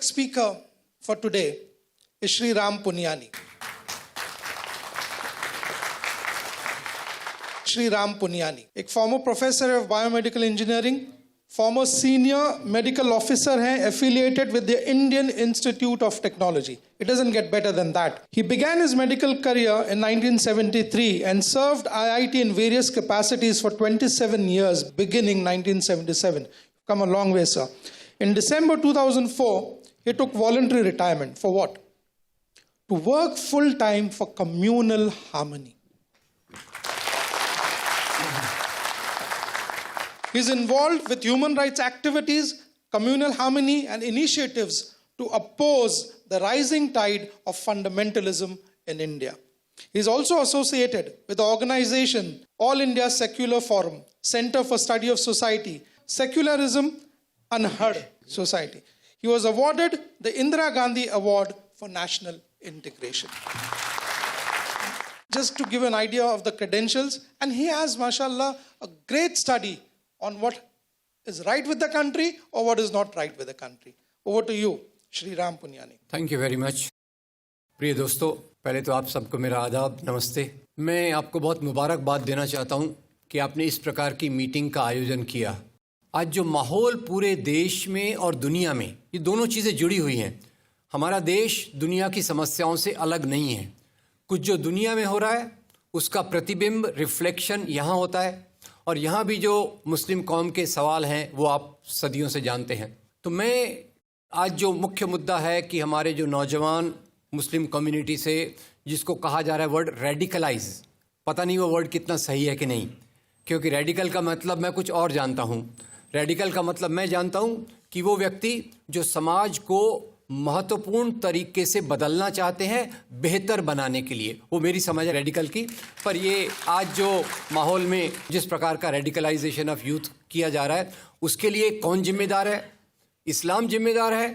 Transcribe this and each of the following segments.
next speaker for today is Shri Ram Punyani. Shri Ram Punyani, एक former professor of biomedical engineering, former senior medical officer है, affiliated with the Indian Institute of Technology. It doesn't get better than that. He began his medical career in 1973 and served IIT in various capacities for 27 years, beginning 1977. Come a long way, sir. In December 2004, he took voluntary retirement. For what? To work full-time for communal harmony. He's involved with human rights activities, communal harmony, and initiatives to oppose the rising tide of fundamentalism in India. He's also associated with the organization All India Secular Forum, Center for Study of Society, Secularism Unheard Society. He was awarded the Indira Gandhi Award for National Integration. Just to give an idea of the credentials, and he has, mashallah, a great study on what is right with the country or what is not right with the country. Over to you, Shri Ram Punyani. Thank you very much. प्रिय दोस्तों, पहले तो आप सबको मेरा आदाब, नमस्ते। मैं आपको बहुत मुबारकबाद देना चाहता हूं कि आपने इस प्रकार की मीटिंग का आयोजन किया। आज जो माहौल पूरे देश में और दुनिया में, ये दोनों चीज़ें जुड़ी हुई हैं। हमारा देश दुनिया की समस्याओं से अलग नहीं है। कुछ जो दुनिया में हो रहा है उसका प्रतिबिंब, रिफ्लेक्शन यहाँ होता है, और यहाँ भी जो मुस्लिम कौम के सवाल हैं वो आप सदियों से जानते हैं। तो मैं आज जो मुख्य मुद्दा है कि हमारे जो नौजवान मुस्लिम कम्युनिटी से, जिसको कहा जा रहा है वर्ड रेडिकलाइज, पता नहीं वो वर्ड कितना सही है कि नहीं, क्योंकि रेडिकल का मतलब मैं कुछ और जानता हूँ। रेडिकल का मतलब मैं जानता हूँ कि वो व्यक्ति जो समाज को महत्वपूर्ण तरीके से बदलना चाहते हैं बेहतर बनाने के लिए, वो मेरी समझ है रेडिकल की। पर ये आज जो माहौल में जिस प्रकार का रेडिकलाइजेशन ऑफ यूथ किया जा रहा है, उसके लिए कौन जिम्मेदार है? इस्लाम जिम्मेदार है,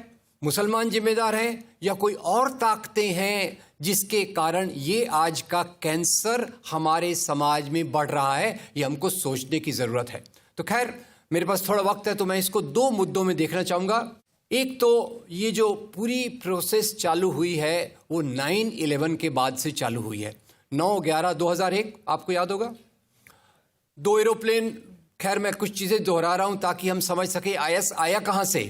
मुसलमान जिम्मेदार हैं, या कोई और ताकतें हैं जिसके कारण ये आज का कैंसर हमारे समाज में बढ़ रहा है? ये हमको सोचने की ज़रूरत है। तो खैर, मेरे पास थोड़ा वक्त है तो मैं इसको दो मुद्दों में देखना चाहूँगा। एक तो ये जो पूरी प्रोसेस चालू हुई है वो 9/11 के बाद से चालू हुई है। 9/11/2001 आपको याद होगा, 2 एरोप्लेन, खैर मैं कुछ चीज़ें दोहरा रहा हूँ ताकि हम समझ सके IS आया कहाँ से।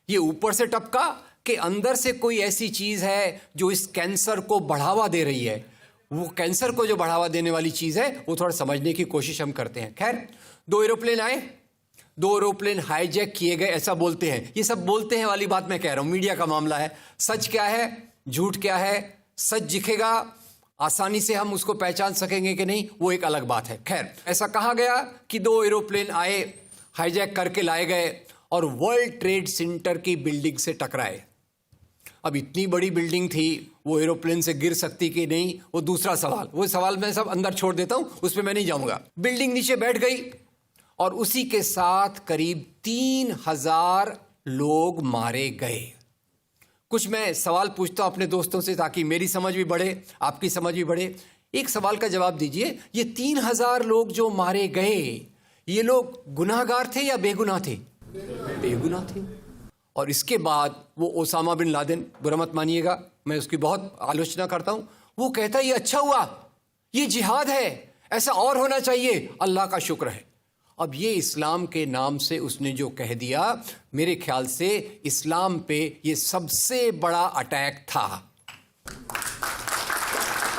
ये ऊपर से टपका कि अंदर से कोई ऐसी चीज़ है जो इस कैंसर को बढ़ावा दे रही है। वो कैंसर को जो बढ़ावा देने वाली चीज़ है वो थोड़ा समझने की कोशिश हम करते हैं। खैर, 2 एरोप्लेन आए, 2 एरोप्लेन हाईजैक किए गए, ऐसा बोलते हैं। ये सब बोलते हैं वाली बात मैं कह रहा हूँ, मीडिया का मामला है। सच क्या है, झूठ क्या है, सच दिखेगा, आसानी से हम उसको पहचान सकेंगे कि नहीं, वो एक अलग बात है। खैर, ऐसा कहा गया कि 2 एरोप्लेन आए, हाईजैक करके लाए गए और वर्ल्ड ट्रेड सेंटर की बिल्डिंग से टकराए। अब इतनी बड़ी बिल्डिंग थी, वो एरोप्लेन से गिर सकती कि नहीं, वो दूसरा सवाल। वो सवाल मैं सब अंदर छोड़ देता हूँ, उस पर मैं नहीं जाऊँगा। बिल्डिंग नीचे बैठ गई और उसी के साथ करीब 3000 लोग मारे गए। कुछ मैं सवाल पूछता हूं अपने दोस्तों से ताकि मेरी समझ भी बढ़े, आपकी समझ भी बढ़े। एक सवाल का जवाब दीजिए, ये 3000 लोग जो मारे गए, ये लोग गुनाहगार थे या बेगुनाह थे? बेगुनाह थे। और इसके बाद वो ओसामा बिन लादेन, बुरा मत मानिएगा, मैं उसकी बहुत आलोचना करता हूं, वो कहता है ये अच्छा हुआ, ये जिहाद है, ऐसा और होना चाहिए, अल्लाह का शुक्र है। अब ये इस्लाम के नाम से उसने जो कह दिया, मेरे ख्याल से इस्लाम पे ये सबसे बड़ा अटैक था।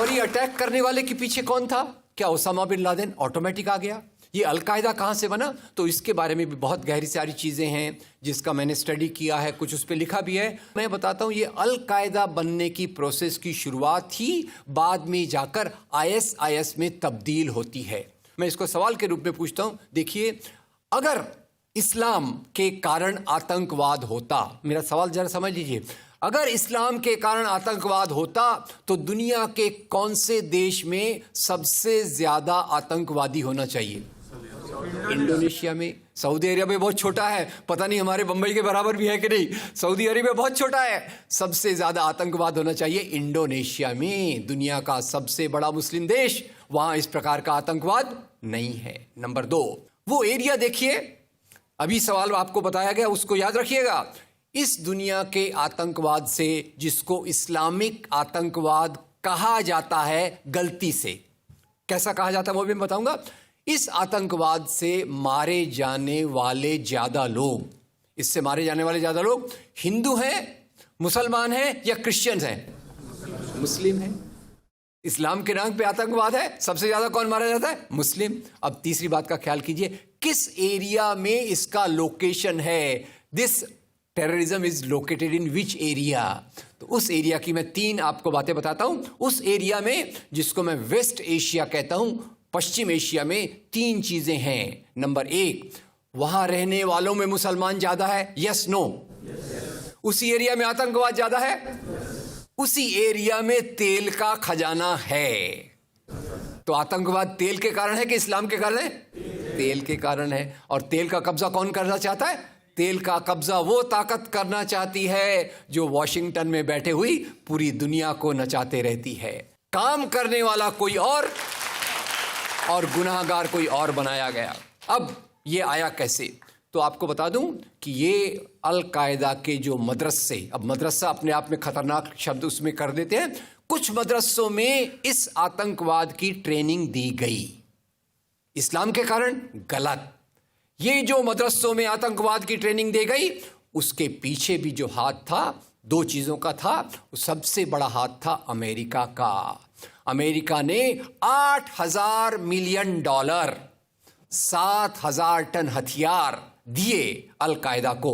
और ये अटैक करने वाले के पीछे कौन था? क्या ओसामा बिन लादेन ऑटोमेटिक आ गया? ये अलकायदा कहाँ से बना? तो इसके बारे में भी बहुत गहरी सारी चीज़ें हैं जिसका मैंने स्टडी किया है, कुछ उस पर लिखा भी है। मैं बताता हूँ, ये अलकायदा बनने की प्रोसेस की शुरुआत ही बाद में जाकर ISIS में तब्दील होती है। मैं इसको सवाल के रूप में पूछता हूं, देखिए, अगर इस्लाम के कारण आतंकवाद होता, मेरा सवाल जरा समझ लीजिए, अगर इस्लाम के कारण आतंकवाद होता तो दुनिया के कौन से देश में सबसे ज्यादा आतंकवादी होना चाहिए? इंडोनेशिया में। सऊदी अरेबिया बहुत छोटा है, पता नहीं हमारे बंबई के बराबर भी है कि नहीं। सऊदी अरेबिया बहुत छोटा है, सबसे ज्यादा आतंकवाद होना चाहिए इंडोनेशिया में, दुनिया का सबसे बड़ा मुस्लिम देश। वहां इस प्रकार का आतंकवाद नहीं है। नंबर 2, वो एरिया देखिए, अभी सवाल आपको बताया गया, उसको याद रखिएगा। इस दुनिया के आतंकवाद से, जिसको इस्लामिक आतंकवाद कहा जाता है गलती से, कैसा कहा जाता है वो भी मैं बताऊंगा, इस आतंकवाद से मारे जाने वाले ज्यादा लोग, इससे मारे जाने वाले ज्यादा लोग हिंदू हैं, मुसलमान हैं या क्रिश्चियंस हैं? मुस्लिम हैं। इस्लाम के नाम पे आतंकवाद है, सबसे ज्यादा कौन मारा जाता है? मुस्लिम। अब तीसरी बात का ख्याल कीजिए, किस एरिया में इसका लोकेशन है? This terrorism is located in which area? तो उस एरिया की मैं 3 आपको बातें बताता हूं। उस एरिया में, जिसको मैं वेस्ट एशिया कहता हूं, पश्चिम एशिया में 3 चीजें हैं। नंबर 1, वहां रहने वालों में मुसलमान ज्यादा है, यस नो? उसी एरिया में आतंकवाद ज्यादा है, उसी एरिया में तेल का खजाना है। तो आतंकवाद तेल के कारण है कि इस्लाम के कारण है? तेल के कारण है। और तेल का कब्जा कौन करना चाहता है? तेल का कब्जा वो ताकत करना चाहती है जो वॉशिंगटन में बैठे हुई पूरी दुनिया को नचाते रहती है। काम करने वाला कोई और गुनाहगार कोई और बनाया गया। अब ये आया कैसे? तो आपको बता दूं कि ये अल कायदा के जो मदरसे, अब मदरसा अपने आप में खतरनाक शब्द उसमें कर देते हैं, कुछ मदरसों में इस आतंकवाद की ट्रेनिंग दी गई। इस्लाम के कारण गलत। ये जो मदरसों में आतंकवाद की ट्रेनिंग दी गई, उसके पीछे भी जो हाथ था, 2 चीजों का था। सबसे बड़ा हाथ था अमेरिका का। अमेरिका ने $8,000 मिलियन, 7,000 टन हथियार दिए अल कायदा को।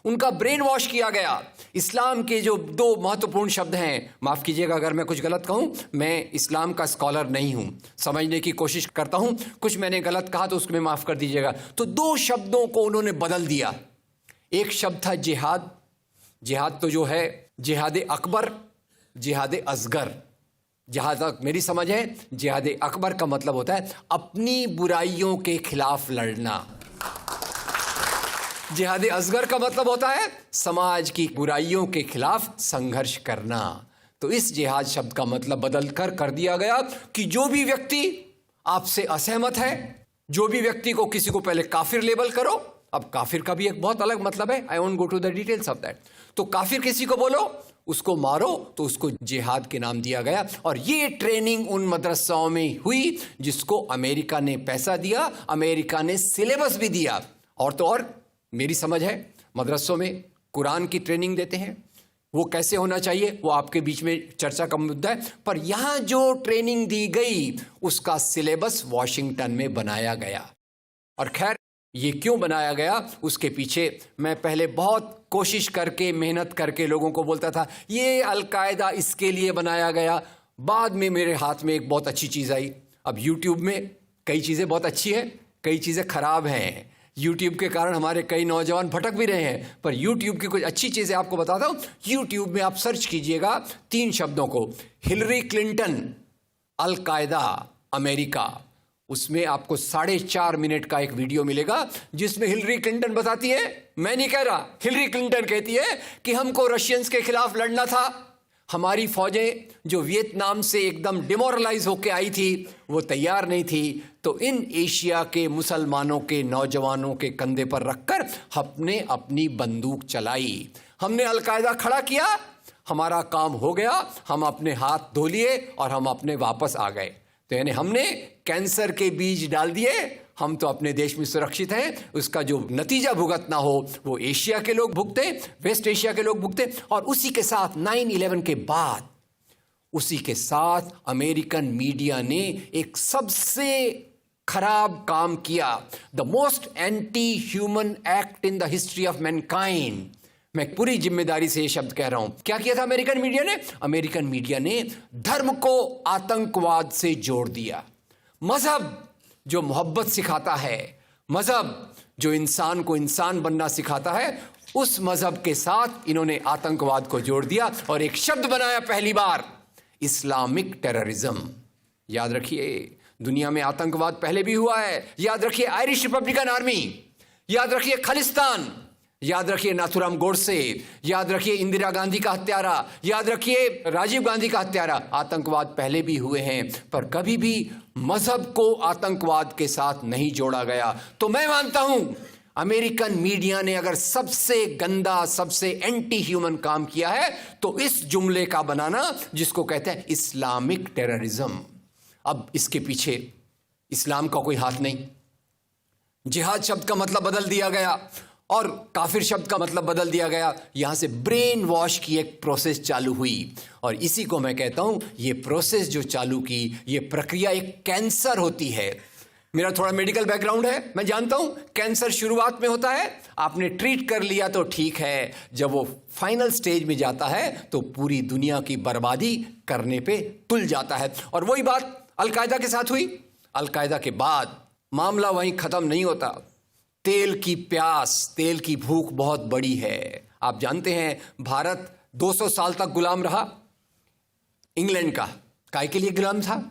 उनका ब्रेन वॉश किया गया। इस्लाम के जो 2 महत्वपूर्ण शब्द हैं, माफ कीजिएगा अगर मैं कुछ गलत कहूं, मैं इस्लाम का स्कॉलर नहीं हूं, समझने की कोशिश करता हूं, कुछ मैंने गलत कहा तो उसको मैं माफ कर दीजिएगा। तो 2 शब्दों को उन्होंने बदल दिया। एक शब्द था जिहाद। जिहाद तो जो है जिहाद अकबर, जिहाद असगर। जहां तक मेरी समझ है, जिहाद अकबर का मतलब होता है अपनी बुराइयों के खिलाफ लड़ना। जिहाद असगर का मतलब होता है समाज की बुराइयों के खिलाफ संघर्ष करना। तो इस जिहाद शब्द का मतलब बदलकर कर दिया गया कि जो भी व्यक्ति आपसे असहमत है, जो भी व्यक्ति को, किसी को पहले काफिर लेबल करो। अब काफिर का भी एक बहुत अलग मतलब है, I won't go to the details of that. तो काफिर किसी को बोलो, उसको मारो, तो उसको जिहाद के नाम दिया गया। और ये ट्रेनिंग उन मदरसाओं में हुई जिसको अमेरिका ने पैसा दिया, अमेरिका ने सिलेबस भी दिया। और तो और मेरी समझ है, मदरसों में कुरान की ट्रेनिंग देते हैं। वो कैसे होना चाहिए वो आपके बीच में चर्चा का मुद्दा है, पर यहां जो ट्रेनिंग दी गई उसका सिलेबस वॉशिंगटन में बनाया गया। और खैर, ये क्यों बनाया गया उसके पीछे मैं पहले बहुत कोशिश करके, मेहनत करके लोगों को बोलता था ये अल कायदा इसके लिए बनाया गया। बाद में मेरे हाथ में एक बहुत अच्छी चीज़ आई। अब यूट्यूब में कई चीज़ें बहुत अच्छी हैं, कई चीज़ें खराब हैं। यूट्यूब के कारण हमारे कई नौजवान भटक भी रहे हैं, पर यूट्यूब की कुछ अच्छी चीज़ें आपको बताता हूँ। यूट्यूब में आप सर्च कीजिएगा 3 शब्दों को, हिलरी क्लिंटन, अल कायदा, अमेरिका। उसमें आपको 4.5 मिनट का एक वीडियो मिलेगा जिसमें हिलरी क्लिंटन बताती है, मैं नहीं कह रहा, हिलरी क्लिंटन कहती है कि हमको रशियंस के खिलाफ लड़ना था। हमारी फौजें जो वियतनाम से एकदम डिमोरलाइज होकर आई थी वो तैयार नहीं थी, तो इन एशिया के मुसलमानों के नौजवानों के कंधे पर रखकर हमने अपनी बंदूक चलाई। हमने अल कायदा खड़ा किया, हमारा काम हो गया, हम अपने हाथ धो लिए और हम अपने वापस आ गए। तो यानी हमने कैंसर के बीज डाल दिए, हम तो अपने देश में सुरक्षित हैं। उसका जो नतीजा भुगतना हो वो एशिया के लोग भुगते, वेस्ट एशिया के लोग भुगते। और उसी के साथ 9/11 के बाद, उसी के साथ अमेरिकन मीडिया ने एक सबसे खराब काम किया, the most anti human act in the history of Mankind. मैं पूरी जिम्मेदारी से ये शब्द कह रहा हूं। क्या किया था अमेरिकन मीडिया ने? अमेरिकन मीडिया ने धर्म को आतंकवाद से जोड़ दिया। मजहब जो मोहब्बत सिखाता है, मजहब जो इंसान को इंसान बनना सिखाता है, उस मजहब के साथ इन्होंने आतंकवाद को जोड़ दिया और एक शब्द बनाया पहली बार, इस्लामिक टेररिज्म। याद रखिए, दुनिया में आतंकवाद पहले भी हुआ है। याद रखिए आयरिश रिपब्लिकन आर्मी, याद रखिए खालिस्तान, याद रखिए नाथुराम गोडसे, याद रखिए इंदिरा गांधी का हत्यारा, याद रखिए राजीव गांधी का हत्यारा। आतंकवाद पहले भी हुए हैं, पर कभी भी मजहब को आतंकवाद के साथ नहीं जोड़ा गया। तो मैं मानता हूं अमेरिकन मीडिया ने अगर सबसे गंदा, सबसे एंटी ह्यूमन काम किया है तो इस जुमले का बनाना जिसको कहते हैं इस्लामिक टेररिज्म। अब इसके पीछे इस्लाम का कोई हाथ नहीं। जिहाद शब्द का मतलब बदल दिया गया और काफिर शब्द का मतलब बदल दिया गया। यहां से ब्रेन वॉश की एक प्रोसेस चालू हुई और इसी को मैं कहता हूं, ये प्रोसेस जो चालू की, ये प्रक्रिया एक कैंसर होती है। मेरा थोड़ा मेडिकल बैकग्राउंड है, मैं जानता हूं कैंसर शुरुआत में होता है, आपने ट्रीट कर लिया तो ठीक है, जब वो फाइनल स्टेज में जाता है तो पूरी दुनिया की बर्बादी करने पे तुल जाता है। और वही बात अलकायदा के साथ हुई। अलकायदा के बाद मामला वहीं खत्म नहीं होता। तेल की प्यास, तेल की भूख बहुत बड़ी है। आप जानते हैं भारत 200 साल तक गुलाम रहा इंग्लैंड का। काय के लिए गुलाम था?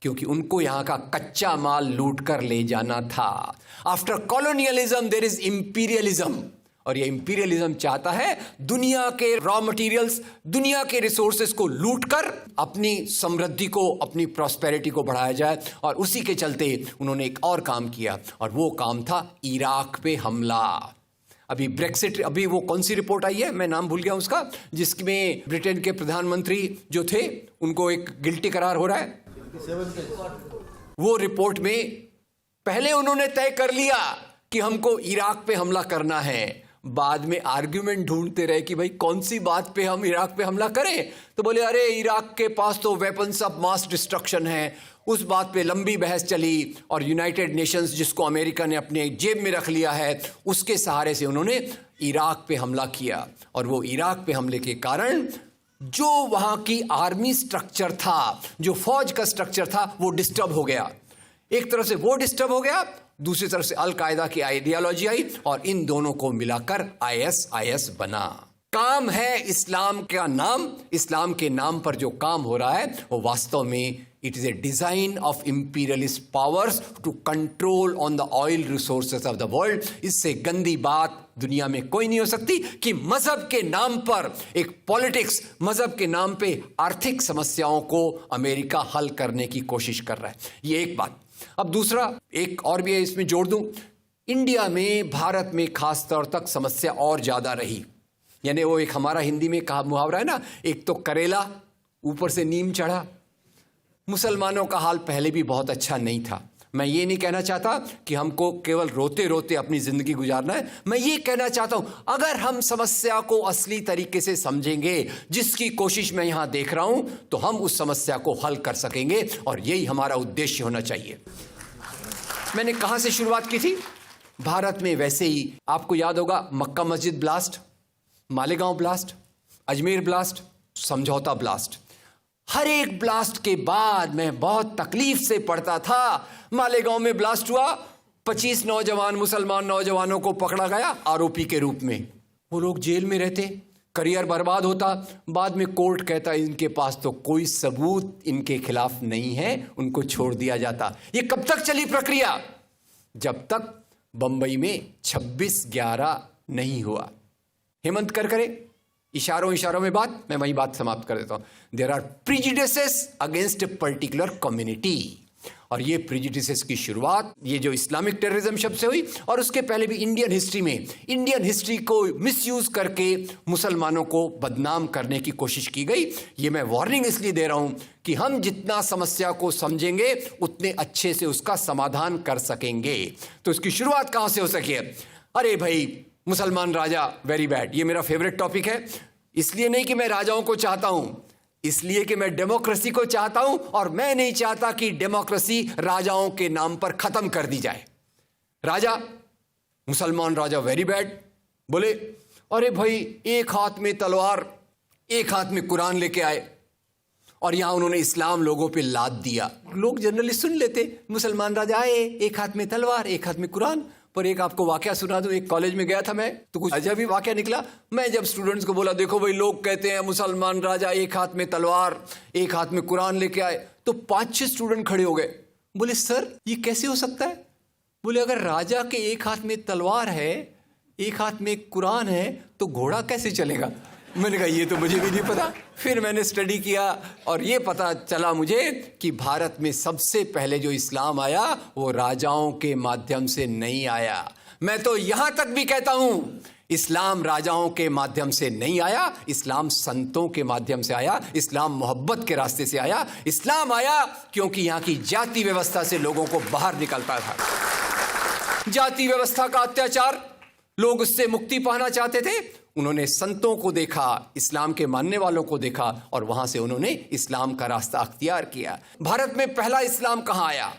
क्योंकि उनको यहां का कच्चा माल लूट कर ले जाना था। After colonialism there is imperialism, और ये इंपीरियलिज्म चाहता है दुनिया के रॉ मटेरियल्स, दुनिया के रिसोर्सेस को लूटकर अपनी समृद्धि को, अपनी प्रॉस्पेरिटी को बढ़ाया जाए। और उसी के चलते उन्होंने एक और काम किया और वो काम था इराक पे हमला। अभी ब्रेक्सिट, अभी वो कौन सी रिपोर्ट आई है, मैं नाम भूल गया उसका, जिसमें ब्रिटेन के प्रधानमंत्री जो थे उनको एक गिल्टी करार हो रहा है। वो रिपोर्ट में पहले उन्होंने तय कर लिया कि हमको इराक पे हमला करना है, बाद में आर्ग्यूमेंट ढूंढते रहे कि भाई कौन सी बात पे हम इराक पे हमला करें। तो बोले अरे इराक के पास तो वेपन्स ऑफ मास डिस्ट्रक्शन है। उस बात पे लंबी बहस चली और यूनाइटेड नेशंस, जिसको अमेरिका ने अपने जेब में रख लिया है, उसके सहारे से उन्होंने इराक पे हमला किया। और वो इराक पे हमले के कारण जो वहां की आर्मी स्ट्रक्चर था, जो फौज का स्ट्रक्चर था, वो डिस्टर्ब हो गया। एक तरफ से वो डिस्टर्ब हो गया, दूसरी तरफ से अल कायदा की आइडियोलॉजी आई और इन दोनों को मिलाकर ISIS बना। काम है इस्लाम का नाम, इस्लाम के नाम पर जो काम हो रहा है वो वास्तव में it is a design of imperialist powers to control on the oil resources of the world. इससे गंदी बात दुनिया में कोई नहीं हो सकती कि मजहब के नाम पर एक पॉलिटिक्स, मजहब के नाम पे आर्थिक समस्याओं को अमेरिका हल करने की कोशिश कर रहा है। ये एक बात। अब दूसरा एक और भी है, इसमें जोड़ दूं, इंडिया में, भारत में खास तौर तक समस्या और ज्यादा रही। यानी वो एक हमारा हिंदी में कहा मुहावरा है ना, एक तो करेला ऊपर से नीम चढ़ा। मुसलमानों का हाल पहले भी बहुत अच्छा नहीं था। मैं ये नहीं कहना चाहता कि हमको केवल रोते रोते अपनी जिंदगी गुजारना है। मैं ये कहना चाहता हूं अगर हम समस्या को असली तरीके से समझेंगे, जिसकी कोशिश मैं यहां देख रहा हूं, तो हम उस समस्या को हल कर सकेंगे और यही हमारा उद्देश्य होना चाहिए। मैंने कहां से शुरुआत की थी? भारत में वैसे ही आपको याद होगा मक्का मस्जिद blast, Malegaon blast, Ajmer blast, समझौता ब्लास्ट। हर एक ब्लास्ट के बाद मैं बहुत तकलीफ से पढ़ता था, मालेगांव में ब्लास्ट हुआ, 25 नौजवान मुसलमान नौजवानों को पकड़ा गया आरोपी के रूप में। वो लोग जेल में रहते, करियर बर्बाद होता। बाद में कोर्ट कहता इनके पास तो कोई सबूत इनके खिलाफ नहीं है, उनको छोड़ दिया जाता। ये कब तक चली प्रक्रिया? जब तक बंबई में 26/11 नहीं हुआ। हेमंत करकरे इशारों में बात, मैं वही बात समाप्त कर देता हूं। There are prejudices against a particular community, और ये प्रिजुडिसेस की शुरुआत ये जो इस्लामिक टेररिज्म शब्द से हुई, और उसके पहले भी इंडियन हिस्ट्री में, इंडियन हिस्ट्री को मिसयूज करके मुसलमानों को बदनाम करने की कोशिश की गई। ये मैं वार्निंग इसलिए दे रहा हूं कि हम जितना समस्या को समझेंगे उतने अच्छे से उसका समाधान कर सकेंगे। तो इसकी शुरुआत कहां से हो सके? अरे भाई मुसलमान राजा वेरी बैड, ये मेरा फेवरेट टॉपिक है। इसलिए नहीं कि मैं राजाओं को चाहता हूं, इसलिए कि मैं डेमोक्रेसी को चाहता हूं, और मैं नहीं चाहता कि डेमोक्रेसी राजाओं के नाम पर खत्म कर दी जाए। राजा, मुसलमान राजा वेरी बैड। बोले अरे भाई एक हाथ में तलवार, एक हाथ में कुरान लेके आए, और यहां उन्होंने इस्लाम लोगों पे लाद दिया। लोग जनरली सुन लेते, मुसलमान राजा आए, एक हाथ में तलवार, एक हाथ में कुरान। पर एक आपको वाकया सुना दूं, एक कॉलेज में गया था मैं, तो कुछ अजब ही वाकया निकला। मैं जब स्टूडेंट्स को बोला देखो भाई लोग कहते हैं मुसलमान राजा एक हाथ में तलवार, एक हाथ में कुरान लेके आए, तो 5-6 स्टूडेंट खड़े हो गए। बोले सर ये कैसे हो सकता है? बोले अगर राजा के एक हाथ में तलवार है, एक हाथ में कुरान है, तो घोड़ा कैसे चलेगा? मैंने कहा ये तो मुझे भी नहीं पता। फिर मैंने स्टडी किया और ये पता चला मुझे कि भारत में सबसे पहले जो इस्लाम आया वो राजाओं के माध्यम से नहीं आया। मैं तो यहां तक भी कहता हूं, इस्लाम राजाओं के माध्यम से नहीं आया, इस्लाम संतों के माध्यम से आया, इस्लाम मोहब्बत के रास्ते से आया। इस्लाम आया क्योंकि यहां की जाति व्यवस्था से लोगों को बाहर निकलता था। जाति व्यवस्था का अत्याचार, लोग उससे मुक्ति पाना चाहते थे। उन्होंने संतों को देखा, इस्लाम के मानने वालों को देखा और वहां से उन्होंने इस्लाम का रास्ता अख्तियार किया। भारत में पहला इस्लाम कहां आया?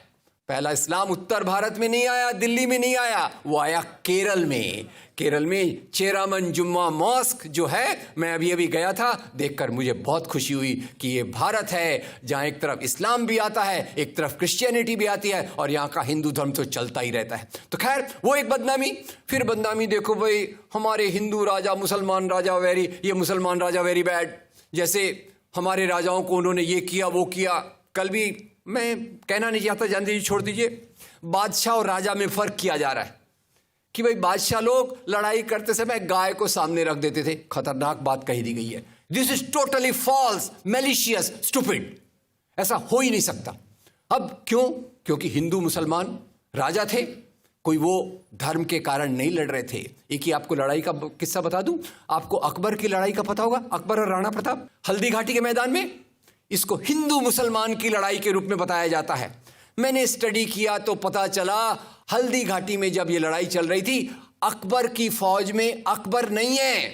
पहला इस्लाम उत्तर भारत में नहीं आया, दिल्ली में नहीं आया, वो आया केरल में। केरल में चेरामन जुम्मा मॉस्क जो है, मैं अभी अभी गया था, देखकर मुझे बहुत खुशी हुई कि ये भारत है जहां एक तरफ इस्लाम भी आता है, एक तरफ क्रिश्चियनिटी भी आती है और यहाँ का हिंदू धर्म तो चलता ही रहता है। तो खैर, वो एक बदनामी। फिर बदनामी देखो भाई, हमारे हिंदू राजा मुसलमान राजा ये मुसलमान राजा वेरी बैड। जैसे हमारे राजाओं को उन्होंने ये किया वो किया। कल भी, मैं कहना नहीं चाहता, जान दीजिए, छोड़ दीजिए। बादशाह और राजा में फर्क किया जा रहा है कि भाई बादशाह लोग लड़ाई करते समय गाय को सामने रख देते थे। खतरनाक बात कही दी गई है। This is totally false, malicious, stupid. ऐसा हो ही नहीं सकता। अब क्यों? क्योंकि हिंदू मुसलमान राजा थे, कोई वो धर्म के कारण नहीं लड़ रहे थे। एक ही आपको लड़ाई का किस्सा बता दूं। आपको अकबर की लड़ाई का पता होगा, अकबर और राणा प्रताप, हल्दी घाटी के मैदान में। इसको हिंदू मुसलमान की लड़ाई के रूप में बताया जाता है। मैंने स्टडी किया तो पता चला, हल्दी घाटी में जब ये लड़ाई चल रही थी, अकबर की फौज में अकबर नहीं है।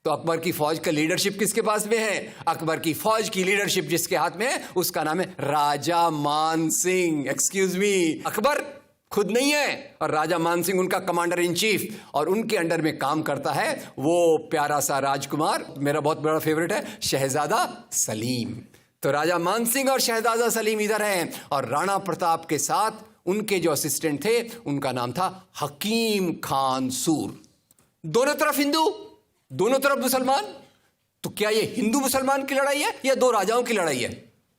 तो अकबर की फौज का लीडरशिप किसके पास में है? अकबर की फौज की लीडरशिप जिसके हाथ में है, उसका नाम है राजा मान सिंह। एक्सक्यूज मी, अकबर खुद नहीं है और राजा मान सिंह उनका कमांडर इन चीफ, और उनके अंडर में काम करता है वो प्यारा सा राजकुमार, मेरा बहुत बड़ा फेवरेट है, शहजादा सलीम। तो राजा मान सिंह और शहजादा सलीम इधर हैं, और राणा प्रताप के साथ उनके जो असिस्टेंट थे उनका नाम था हकीम खान सूर। दोनों तरफ हिंदू, दोनों तरफ मुसलमान। तो क्या ये हिंदू मुसलमान की लड़ाई है या दो राजाओं की लड़ाई है?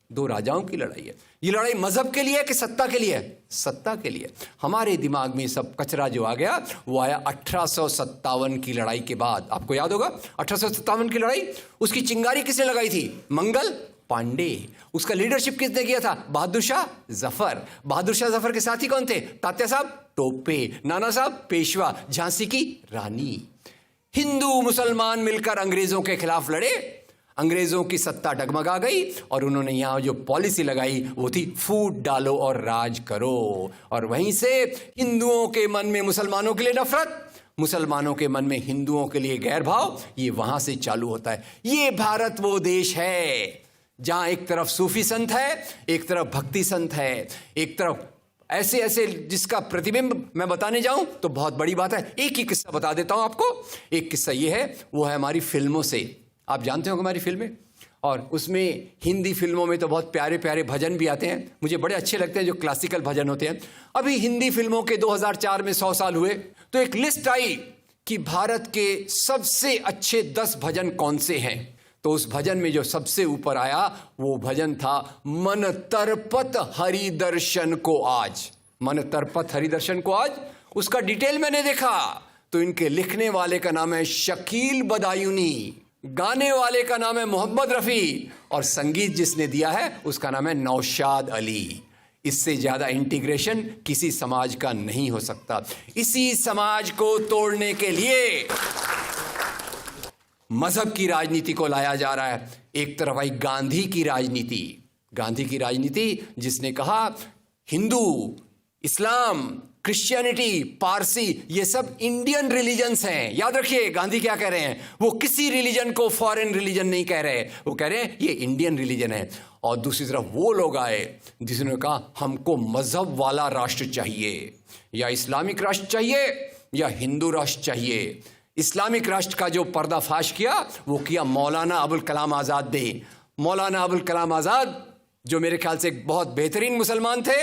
दो राजाओं की लड़ाई है। ये लड़ाई मजहब के लिए है कि सत्ता के लिए है? सत्ता के लिए। हमारे दिमाग में सब कचरा जो आ गया वो आया 1857 की लड़ाई के बाद। आपको याद होगा 1857 की लड़ाई, उसकी चिंगारी किसने लगाई थी? मंगल पांडे। उसका लीडरशिप किसने किया था? बहादुर शाह जफर। बहादुर शाह जफर के साथी कौन थे? तात्या साहब टोपे, नाना साहब पेशवा, झांसी की रानी। हिंदू मुसलमान मिलकर अंग्रेजों के खिलाफ लड़े। अंग्रेजों की सत्ता डगमगा गई और उन्होंने यहां जो पॉलिसी लगाई वो थी फूट डालो और राज करो। और वहीं से हिंदुओं के मन में मुसलमानों के लिए नफरत, मुसलमानों के मन में हिंदुओं के लिए गैर भाव, ये वहां से चालू होता है। ये भारत वो देश है जहां एक तरफ सूफी संत है, एक तरफ भक्ति संत है, एक तरफ ऐसे ऐसे जिसका प्रतिबिंब मैं बताने जाऊं तो बहुत बड़ी बात है। एक ही किस्सा बता देता हूं आपको। एक किस्सा ये है, वो है हमारी फिल्मों से। आप जानते हो हमारी फिल्में, और उसमें हिंदी फिल्मों में तो बहुत प्यारे प्यारे भजन भी आते हैं, मुझे बड़े अच्छे लगते हैं जो क्लासिकल भजन होते हैं। अभी हिंदी फिल्मों के 2004 में 100 साल हुए तो एक लिस्ट आई कि भारत के सबसे अच्छे 10 भजन कौन से हैं। तो उस भजन में जो सबसे ऊपर आया वो भजन था, मन तरपत हरि दर्शन को आज। मन तरपत हरि दर्शन को आज। उसका डिटेल मैंने देखा तो इनके लिखने वाले का नाम है शकील बदायूनी, गाने वाले का नाम है मोहम्मद रफी, और संगीत जिसने दिया है उसका नाम है नौशाद अली। इससे ज्यादा इंटीग्रेशन किसी समाज का नहीं हो सकता। इसी समाज को तोड़ने के लिए मजहब की राजनीति को लाया जा रहा है। एक तरफ आई गांधी की राजनीति, गांधी की राजनीति जिसने कहा हिंदू, इस्लाम, क्रिश्चियनिटी, पारसी ये सब इंडियन रिलीजन्स हैं। याद रखिए गांधी क्या कह रहे हैं, वो किसी रिलीजन को फॉरेन रिलीजन नहीं कह रहे, वो कह रहे हैं ये इंडियन रिलीजन है। और दूसरी तरफ वो लोग आए जिन्होंने कहा हमको मजहब वाला राष्ट्र चाहिए, या इस्लामिक राष्ट्र चाहिए या हिंदू राष्ट्र चाहिए। इस्लामिक राष्ट्र का जो पर्दाफाश किया वो किया मौलाना अबुल कलाम आज़ाद ने। मौलाना अबुल कलाम आज़ाद जो मेरे ख्याल से एक बहुत बेहतरीन मुसलमान थे,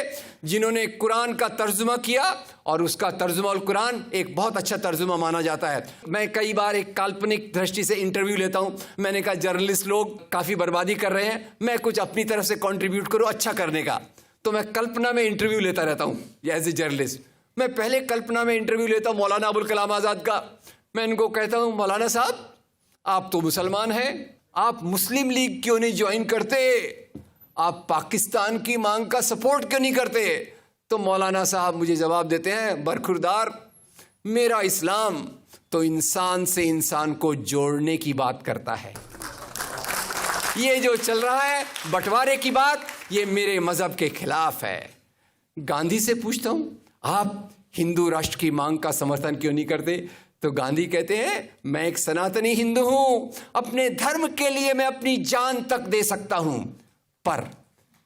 जिन्होंने कुरान का तर्जुमा किया, और उसका तर्जुमा अल कुरान एक बहुत अच्छा तर्जुमा माना जाता है। मैं कई बार एक काल्पनिक दृष्टि से इंटरव्यू लेता हूं। मैंने कहा जर्नलिस्ट लोग काफ़ी बर्बादी कर रहे हैं, मैं कुछ अपनी तरफ से कंट्रीब्यूट करूं अच्छा करने का। तो मैं कल्पना में इंटरव्यू लेता रहता हूं एज ए जर्नलिस्ट। मैं पहले कल्पना में इंटरव्यू लेता हूं मौलाना अबुल कलाम आज़ाद का। मैं इनको कहता हूं मौलाना साहब आप तो मुसलमान हैं, आप मुस्लिम लीग क्यों नहीं ज्वाइन करते, आप पाकिस्तान की मांग का सपोर्ट क्यों नहीं करते। तो मौलाना साहब मुझे जवाब देते हैं, बरखुरदार मेरा इस्लाम तो इंसान से इंसान को जोड़ने की बात करता है। ये जो चल रहा है बंटवारे की बात, ये मेरे मजहब के खिलाफ है। गांधी से पूछता हूं, आप हिंदू राष्ट्र की मांग का समर्थन क्यों नहीं करते? तो गांधी कहते हैं, मैं एक सनातनी हिंदू हूं, अपने धर्म के लिए मैं अपनी जान तक दे सकता हूं, पर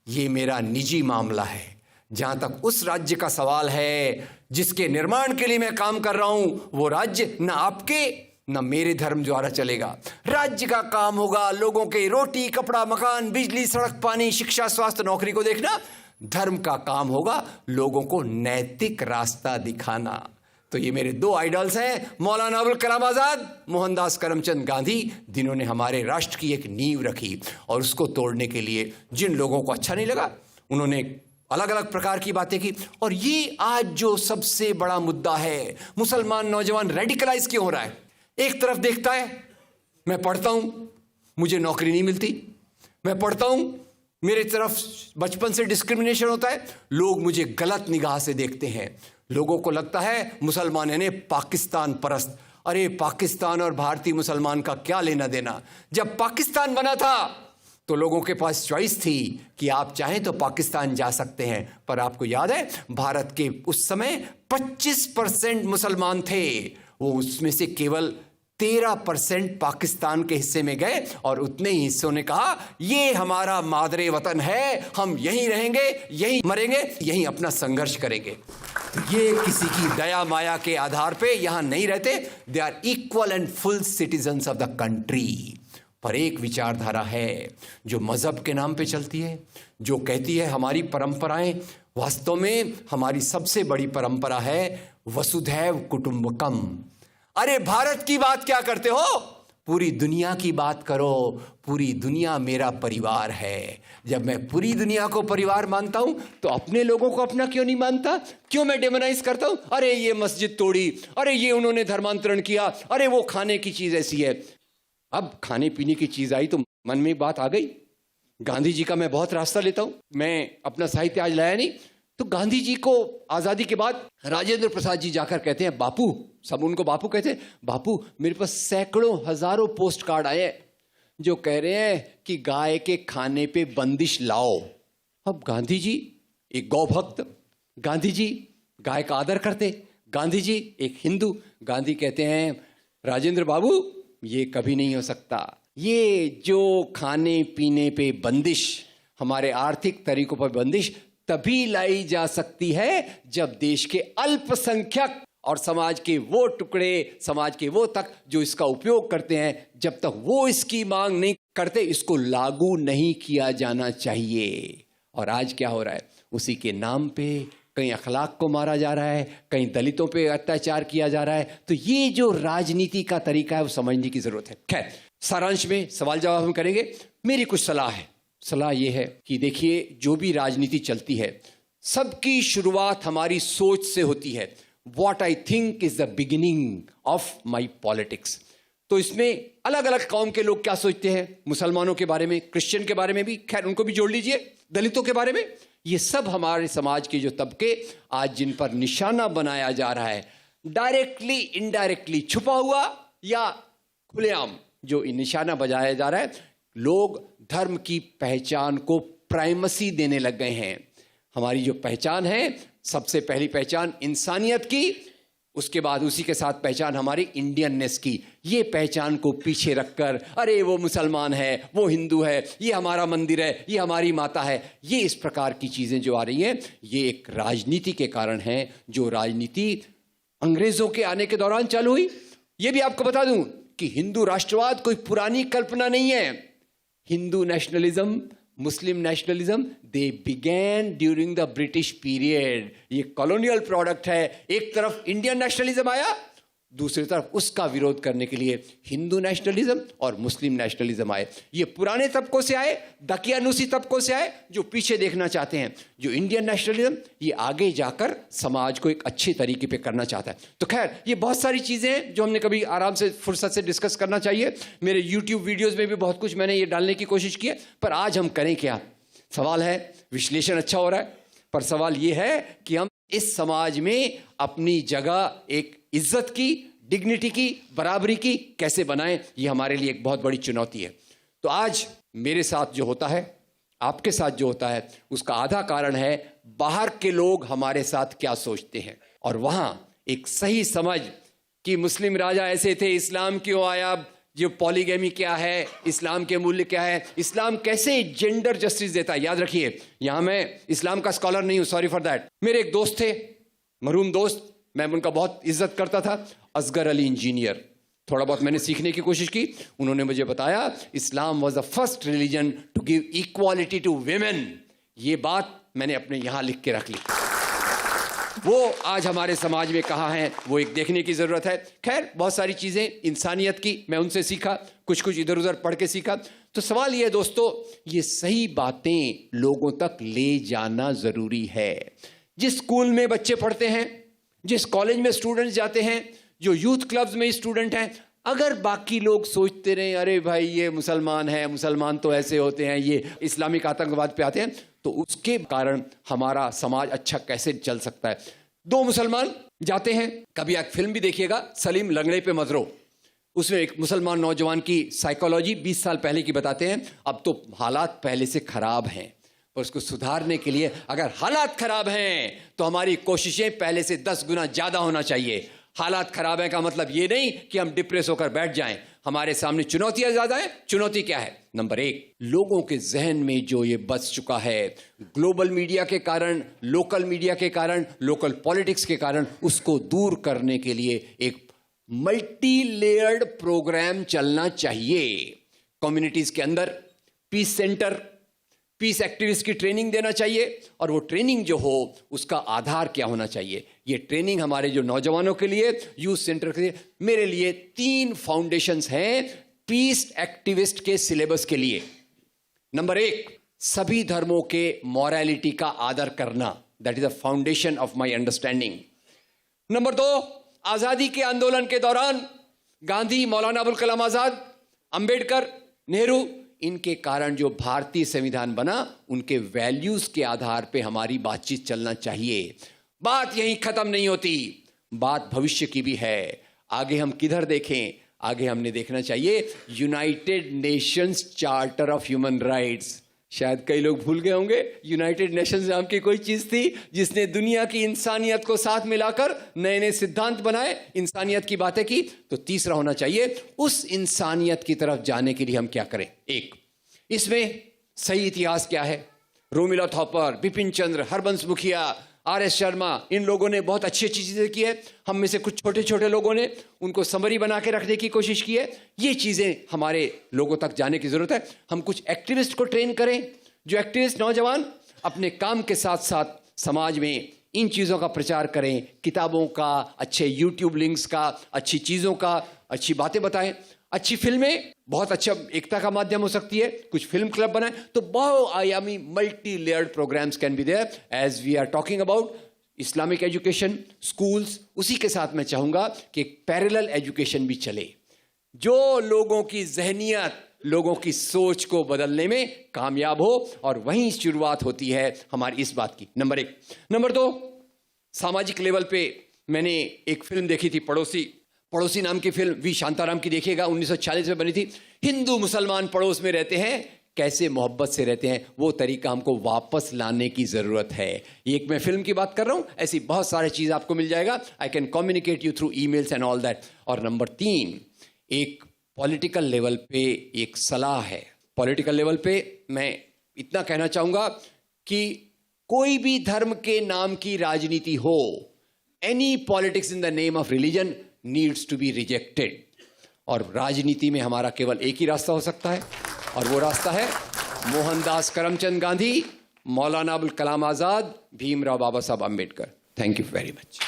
यह मेरा निजी मामला है। जहां तक उस राज्य का सवाल है जिसके निर्माण के लिए मैं काम कर रहा हूं, वो राज्य न आपके न मेरे धर्म द्वारा चलेगा। राज्य का काम होगा लोगों के रोटी कपड़ा मकान बिजली सड़क पानी शिक्षा स्वास्थ्य नौकरी को देखना। धर्म का काम होगा लोगों को नैतिक रास्ता दिखाना। तो ये मेरे दो आइडल्स हैं, मौलाना अबुल कलाम आजाद, मोहनदास करमचंद गांधी, जिन्होंने हमारे राष्ट्र की एक नींव रखी। और उसको तोड़ने के लिए जिन लोगों को अच्छा नहीं लगा, उन्होंने अलग अलग प्रकार की बातें की। और ये आज जो सबसे बड़ा मुद्दा है, मुसलमान नौजवान रेडिकलाइज क्यों हो रहा है? एक तरफ देखता है, मैं पढ़ता हूं मुझे नौकरी नहीं मिलती, मैं पढ़ता हूं मेरे तरफ बचपन से डिस्क्रिमिनेशन होता है, लोग मुझे गलत निगाह से देखते हैं। लोगों को लगता है मुसलमान यानी पाकिस्तान परस्त। अरे पाकिस्तान और भारतीय मुसलमान का क्या लेना देना? जब पाकिस्तान बना था तो लोगों के पास चॉइस थी कि आप चाहें तो पाकिस्तान जा सकते हैं, पर आपको याद है भारत के उस समय 25% मुसलमान थे, वो उसमें से केवल 13% पाकिस्तान के हिस्से में गए और उतने ही हिस्सों ने कहा ये हमारा मादरे वतन है, हम यहीं रहेंगे, यहीं मरेंगे, यहीं अपना संघर्ष करेंगे। तो ये किसी की दया माया के आधार पे यहां नहीं रहते, they are equal and full citizens of the country. पर एक विचारधारा है जो मजहब के नाम पे चलती है, जो कहती है हमारी परंपराएं, वास्तव में हमारी सबसे बड़ी परंपरा है वसुधैव कुटुंबकम। अरे भारत की बात क्या करते हो, पूरी दुनिया की बात करो, पूरी दुनिया मेरा परिवार है। जब मैं पूरी दुनिया को परिवार मानता हूं तो अपने लोगों को अपना क्यों नहीं मानता? क्यों मैं डेमोनाइज करता हूं? अरे ये मस्जिद तोड़ी, अरे ये उन्होंने धर्मांतरण किया, अरे वो खाने की चीज ऐसी है। अब खाने पीने की चीज आई तो मन में बात आ गई, गांधी जी का मैं बहुत रास्ता लेता हूं, मैं अपना साहित्य आज लाया नहीं। तो गांधी जी को आजादी के बाद राजेंद्र प्रसाद जी जाकर कहते हैं, बापू, सब उनको बापू कहते हैं, बापू मेरे पास सैकड़ों हजारों पोस्ट कार्ड आए हैं जो कह रहे हैं कि गाय के खाने पे बंदिश लाओ। अब गांधी जी एक गौ भक्त, गांधी जी गाय का आदर करते, गांधी जी एक हिंदू, गांधी कहते हैं राजेंद्र बाबू ये कभी नहीं हो सकता। ये जो खाने पीने पे बंदिश, हमारे आर्थिक तरीकों पर बंदिश तभी लाई जा सकती है जब देश के अल्पसंख्यक और समाज के वो टुकड़े, समाज के वो तक जो इसका उपयोग करते हैं, जब तक वो इसकी मांग नहीं करते, इसको लागू नहीं किया जाना चाहिए। और आज क्या हो रहा है, उसी के नाम पे कहीं अखलाक को मारा जा रहा है, कहीं दलितों पे अत्याचार किया जा रहा है। तो ये जो राजनीति का तरीका है वो समझने की जरूरत है। खैर, सारांश में सवाल जवाब हम करेंगे। मेरी कुछ सलाह है। सलाह ये है कि देखिए, जो भी राजनीति चलती है सबकी शुरुआत हमारी सोच से होती है। What I think is the beginning of my politics। तो इसमें अलग अलग कौम के लोग क्या सोचते हैं, मुसलमानों के बारे में, क्रिश्चियन के बारे में भी, खैर उनको भी जोड़ लीजिए, दलितों के बारे में, ये सब हमारे समाज के जो तबके आज जिन पर निशाना बनाया जा रहा है, डायरेक्टली इनडायरेक्टली, छुपा हुआ या खुलेआम जो निशाना बजाया जा रहा है, लोग धर्म की पहचान को प्राइमेसी देने लग गए हैं। हमारी जो पहचान है, सबसे पहली पहचान इंसानियत की, उसके बाद उसी के साथ पहचान हमारी इंडियननेस की। ये पहचान को पीछे रखकर अरे वो मुसलमान है, वो हिंदू है, ये हमारा मंदिर है, ये हमारी माता है, ये इस प्रकार की चीजें जो आ रही हैं, ये एक राजनीति के कारण है, जो राजनीति अंग्रेजों के आने के दौरान चालू हुई। ये भी आपको बता दूं कि हिंदू राष्ट्रवाद कोई पुरानी कल्पना नहीं है। Hindu nationalism, Muslim nationalism, they began during the British period. ये कॉलोनियल प्रोडक्ट है। एक तरफ इंडियन नेशनलिज्म आया, दूसरी तरफ उसका विरोध करने के लिए हिंदू नेशनलिज्म और मुस्लिम नेशनलिज्म आए। ये पुराने तबकों से आए, दकियानूसी तबकों से आए, जो पीछे देखना चाहते हैं। जो इंडियन नेशनलिज्म, ये आगे जाकर समाज को एक अच्छे तरीके पे करना चाहता है। तो खैर, ये बहुत सारी चीजें हैं जो हमने कभी आराम से फुर्सत से डिस्कस करना चाहिए। मेरे यूट्यूब वीडियोज में भी बहुत कुछ मैंने ये डालने की कोशिश की है, पर आज हम करें क्या? सवाल है, विश्लेषण अच्छा हो रहा है, पर सवाल ये है कि हम इस समाज में अपनी जगह एक इज्जत की, डिग्निटी की, बराबरी की कैसे बनाएं, ये हमारे लिए एक बहुत बड़ी चुनौती है। तो आज मेरे साथ जो होता है, आपके साथ जो होता है, उसका आधा कारण है बाहर के लोग हमारे साथ क्या सोचते हैं, और वहां एक सही समझ कि मुस्लिम राजा ऐसे थे, इस्लाम क्यों आया, जो पॉलीगैमी क्या है, इस्लाम के मूल्य क्या है, इस्लाम कैसे जेंडर जस्टिस देता है। याद रखिए, यहां मैं इस्लाम का स्कॉलर नहीं हूं, सॉरी फॉर दैट। मेरे एक दोस्त थे, मरहूम दोस्त, मैं उनका बहुत इज्जत करता था, असगर अली इंजीनियर। थोड़ा बहुत मैंने सीखने की कोशिश की, उन्होंने मुझे बताया Islam was the first religion to give equality to women. ये बात मैंने अपने यहां लिख के रख ली। वो आज हमारे समाज में कहाँ हैं, वो एक देखने की जरूरत है। खैर, बहुत सारी चीजें इंसानियत की मैं उनसे सीखा, कुछ इधर उधर पढ़ के सीखा। तो सवाल ये है दोस्तों, ये सही बातें लोगों तक ले जाना जरूरी है। जिस स्कूल में बच्चे पढ़ते हैं, जिस कॉलेज में स्टूडेंट्स जाते हैं, जो यूथ क्लब्स में स्टूडेंट हैं, अगर बाकी लोग सोचते रहे अरे भाई ये मुसलमान है, मुसलमान तो ऐसे होते हैं, ये इस्लामिक आतंकवाद पे आते हैं, तो उसके कारण हमारा समाज अच्छा कैसे चल सकता है। दो मुसलमान जाते हैं, कभी एक फिल्म भी देखिएगा, सलीम लंगड़े पे मजरो, उसमें एक मुसलमान नौजवान की साइकोलॉजी 20 साल पहले की बताते हैं। अब तो हालात पहले से खराब हैं, और उसको सुधारने के लिए अगर हालात खराब हैं तो हमारी कोशिशें पहले से 10 गुना ज्यादा होना चाहिए। हालात खराब है का मतलब ये नहीं कि हम डिप्रेस होकर बैठ जाएं। हमारे सामने चुनौतियां ज्यादा हैं। चुनौती क्या है? नंबर 1, लोगों के जहन में जो ये बस चुका है ग्लोबल मीडिया के कारण, लोकल मीडिया के कारण, लोकल पॉलिटिक्स के कारण, उसको दूर करने के लिए एक मल्टी लेयर्ड प्रोग्राम चलना चाहिए। कम्युनिटीज के अंदर पीस सेंटर, पीस एक्टिविस्ट की ट्रेनिंग देना चाहिए, और वो ट्रेनिंग जो हो उसका आधार क्या होना चाहिए। ये ट्रेनिंग हमारे जो नौजवानों के लिए, यूथ सेंटर के लिए, मेरे लिए 3 फाउंडेशंस हैं पीस एक्टिविस्ट के सिलेबस के लिए। नंबर 1, सभी धर्मों के मॉरलिटी का आदर करना, that is the foundation of my understanding. Number 2, आजादी के आंदोलन के दौरान गांधी, मौलाना अबुल कलाम आजाद, अंबेडकर, नेहरू, इनके कारण जो भारतीय संविधान बना, उनके वैल्यूज के आधार पे हमारी बातचीत चलना चाहिए। बात यहीं खत्म नहीं होती, बात भविष्य की भी है। आगे हम किधर देखें? आगे हमने देखना चाहिए United Nations charter of human rights. शायद कई लोग भूल गए होंगे, यूनाइटेड नेशंस नाम की कोई चीज थी जिसने दुनिया की इंसानियत को साथ मिलाकर नए नए सिद्धांत बनाए, इंसानियत की बातें की। तो तीसरा होना चाहिए, उस इंसानियत की तरफ जाने के लिए हम क्या करें। 1, इसमें सही इतिहास क्या है। रोमिला थॉपर, बिपिन चंद्र, हरबंस मुखिया, RS शर्मा, इन लोगों ने बहुत अच्छी अच्छी चीजें की है। हम में से कुछ छोटे छोटे लोगों ने उनको समरी बना के रखने की कोशिश की है। ये चीजें हमारे लोगों तक जाने की जरूरत है। हम कुछ एक्टिविस्ट को ट्रेन करें, जो एक्टिविस्ट नौजवान अपने काम के साथ साथ समाज में इन चीजों का प्रचार करें, किताबों का, अच्छे YouTube लिंक्स का, अच्छी चीजों का, अच्छी बातें बताएं। अच्छी फिल्में बहुत अच्छा एकता का माध्यम हो सकती है, कुछ फिल्म क्लब बनाएं, तो बहुआयामी multi layered programmes can be there as we are talking about Islamic education, schools. उसी के साथ मैं चाहूंगा कि एक पैरेलल एजुकेशन भी चले, जो लोगों की जहनियत, लोगों की सोच को बदलने में कामयाब हो, और वहीं शुरुआत होती है हमारी इस बात की। नंबर 1। नंबर 2, सामाजिक लेवल पे मैंने एक फिल्म देखी थी, पड़ोसी नाम की फिल्म, वी शांताराम की, देखिएगा, 1940 में बनी थी। हिंदू मुसलमान पड़ोस में रहते हैं, कैसे मोहब्बत से रहते हैं, वो तरीका हमको वापस लाने की जरूरत है। एक मैं फिल्म की बात कर रहा हूं, ऐसी बहुत सारी चीज आपको मिल जाएगा। I can communicate you through emails and all that. और नंबर 3, एक पॉलिटिकल लेवल पे एक सलाह है। पॉलिटिकल लेवल पे मैं इतना कहना चाहूंगा कि कोई भी धर्म के नाम की राजनीति हो, any politics in the name of religion needs to be rejected। और राजनीति में हमारा केवल एक ही रास्ता हो सकता है, और वो रास्ता है मोहनदास करमचंद गांधी, मौलाना अबुल कलाम आजाद, भीमराव बाबा साहब Ambedkar. Thank you very much.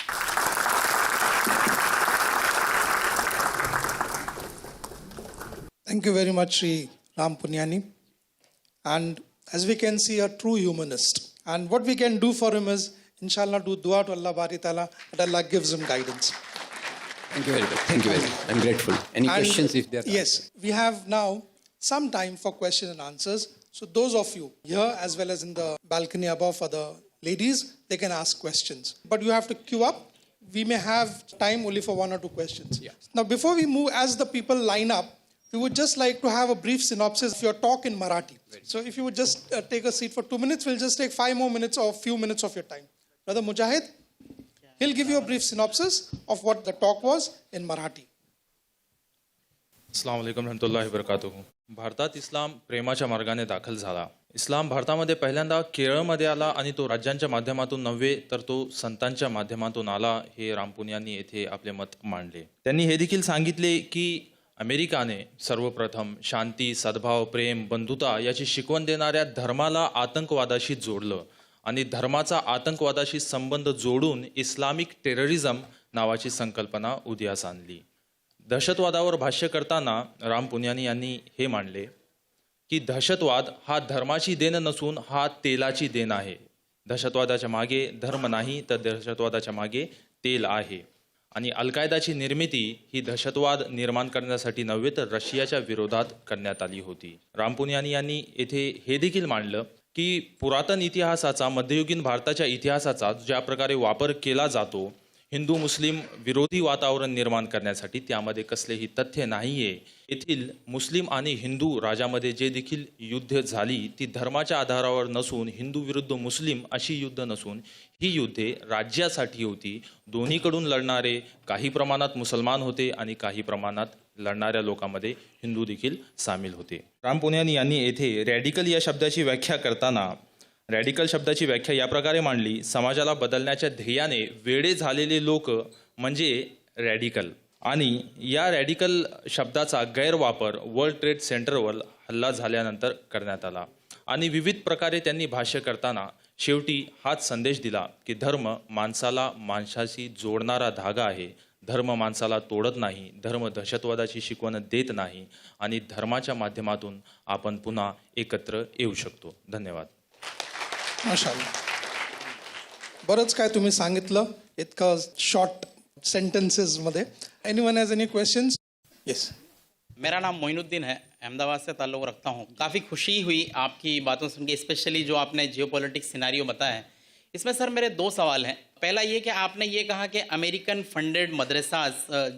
Thank you very much, Sri Ram Punyani. And as we can see, a true humanist. And what we can do for him is, inshallah, do dua to Allah Bari Ta'ala, that Allah gives him guidance. Thank you very much. Thank you very much. I'm grateful. Any questions if there are? Yes, we have now some time for questions and answers. So those of you here as well as in the balcony above for the ladies, they can ask questions. But you have to queue up. we may have time only for 1 or 2 questions. Now, before we move, as the people line up, we would just like to have a brief synopsis of your talk in Marathi. So if you would just take a seat for 2 minutes, we'll just take 5 more minutes or a few minutes of your time. Brother Mujahid, he'll give you a brief synopsis of what the talk was in Marathi. अस्सलाम वालेकुम रहमतुल्लाहि वबरकातुहू. भारतात इस्लाम प्रेमाच्या मार्गाने दाखल झाला. इस्लाम भारतामध्ये पहिल्यांदा केरळमध्ये आला आणि तो राज्यांच्या माध्यमातून नव्हे तर तो संतांच्या माध्यमातून आला, हे रामपुन यांनी येथे आपले मत मांडले. त्यांनी हे देखील सांगितले की अमेरिकाने सर्वप्रथम शांती, सद्भाव, प्रेम, बंधुता याची शिकवण देणाऱ्या धर्माला आतंकवादाशी जोडलं आणि धर्माचा आतंकवादाशी संबंध जोडून इस्लामिक टेररिझम नावाची संकल्पना उदयास आणली. दहशतवादावर भाष्य करताना राम पुनियानी यांनी हे मांडले की दहशतवाद हा धर्माची देण नसून हा तेलाची देण आहे. दहशतवादाच्या मागे धर्म नाही तर दहशतवादाच्या मागे तेल आहे. आणि अल कायदाची निर्मिती ही दहशतवाद निर्माण करण्यासाठी नव्हे तर रशियाच्या विरोधात करण्यात आली होती. राम पुनियानी यांनी येथे हे देखील मांडलं की पुरातन इतिहासाचा, मध्ययुगीन भारताच्या इतिहासाचा ज्या प्रकारे वापर केला जातो हिंदू मुस्लिम विरोधी वातावरण निर्माण करण्यासाठी, त्यामध्ये कसलेही तथ्य नाहीये. येथील मुस्लिम आणि हिंदू राजामध्ये जे देखील युद्ध झाली ती धर्माच्या आधारावर नसून, हिंदू विरुद्ध मुस्लिम अशी युद्ध नसून ही युद्धे राज्यासाठी होती. दोन्हीकडून लढणारे काही प्रमाणात मुसलमान होते आणि काही प्रमाणात लढणाऱ्या लोकांमध्ये हिंदू देखील सामील होते. राम पुनियानी यांनी येथे रॅडिकल या शब्दाची व्याख्या करताना रॅडिकल शब्दाची व्याख्या या प्रकारे मांडली: समाजाला बदलण्याच्या ध्येयाने वेडे झालेले लोक म्हणजे रॅडिकल. आणि या रॅडिकल शब्दाचा गैरवापर वर्ल्ड ट्रेड सेंटरवर हल्ला झाल्यानंतर करण्यात आला. आणि विविध प्रकारे त्यांनी भाष्य करताना शेवटी हाच संदेश दिला की धर्म माणसाला माणसाशी जोडणारा धागा आहे. धर्म माणसाला तोडत नाही, धर्म दहशतवादाची शिकवण देत नाही आणि धर्माच्या माध्यमातून आपण पुन्हा एकत्र येऊ शकतो. धन्यवाद. माशाअल्लाह. बरंच काय तुम्ही सांगितलं इतकं शॉर्ट सेंटेंसेसमध्ये. Anyone has any questions? Yes. मेरा नाम मोइनुद्दीन है, अहमदाबाद से ताल्लुक़ रखता हूँ. काफ़ी खुशी हुई आपकी बातों सुन के, स्पेशली जो आपने जियोपॉलिटिक्स सिनेरियो बताया है. इसमें सर मेरे 2 सवाल हैं. पहला ये कि आपने ये कहा कि अमेरिकन फंडेड मदरसा